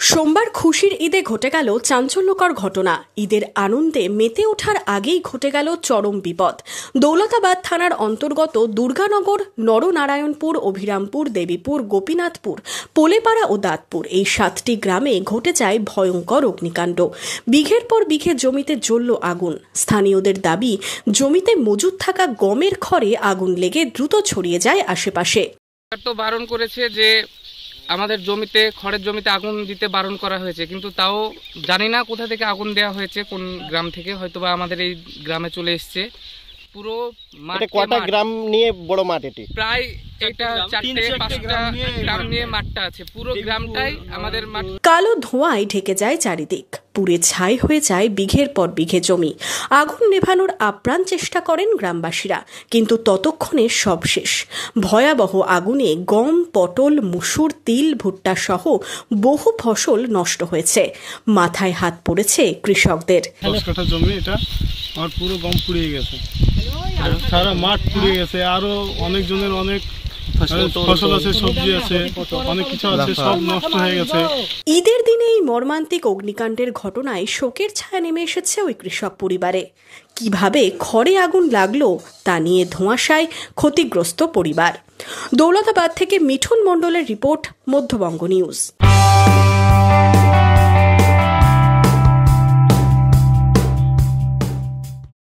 সোমবার খুশির ঈদে ঘটে গেল চাঞ্চল্যকর ঘটনা। ঈদের আনন্দে মেতে ওঠার আগেই ঘটে গেল চরম বিপদ। দৌলতাবাদ থানার অন্তর্গত দুর্গানগর, নরনারায়ণপুর, অভিরামপুর, দেবীপুর, গোপীনাথপুর, পোলেপাড়া ও দাঁতপুর এই 7টি গ্রামে ঘটে যায় ভয়ঙ্কর অগ্নিকাণ্ড। বিঘের পর বিঘে জমিতে জ্বলল আগুন। স্থানীয়দের দাবি, জমিতে মজুদ থাকা গমের খড়ে আগুন লেগে দ্রুত ছড়িয়ে যায় আশেপাশে। তো বারণ করেছে যে আমাদের জমিতে, খড়ের জমিতে আগুন দিতে বারণ করা হয়েছে, কিন্তু তাও জানি না কোথা থেকে আগুন দেওয়া হয়েছে, কোন গ্রাম থেকে। হয়তোবা আমাদের এই গ্রামে চলে এসছে। পুরো কয়টা গ্রাম নিয়ে বড় মাঠ? এটি প্রায় এটা 4-5টা গ্রাম নিয়ে মাঠটা আছে। পুরো গ্রামটাই আমাদের মাঠ। কালো ধোঁয়ায় ঢেকে যায় চারিদিক, পুড়ে ছাই হয়ে যায় বিঘের পর বিঘে জমি। আগুন নেভানোর আপ্রাণ চেষ্টা করেন গ্রামবাসীরা, কিন্তু ততক্ষণে সব শেষ। ভয়াবহ আগুনে গম, পটল, মুসুর, তিল, ভুট্টা সহ বহু ফসল নষ্ট হয়েছে। মাথায় হাত পড়েছে কৃষকদের। 10 কাঠা জমি, এটা আমার পুরো গম পুড়িয়ে গেছে, সারা মাঠ পুড়িয়ে গেছে। আরো অনেক জনের অনেক ফসল আছে, সবজি আছে, অনেক কিছু আছে, সব নষ্ট হয়ে গেছে। ঈদের দিনে এই মর্মান্তিক অগ্নিকাণ্ডের ঘটনায় শোকের ছায়া নেমে এসেছে ওই কৃষক পরিবারে। কিভাবে খড়ে আগুন লাগলো তা নিয়ে ধোঁয়াশায় ক্ষতিগ্রস্ত পরিবার। দৌলতাবাদ থেকে মিঠুন মণ্ডলের রিপোর্ট, মধ্যবঙ্গ নিউজ।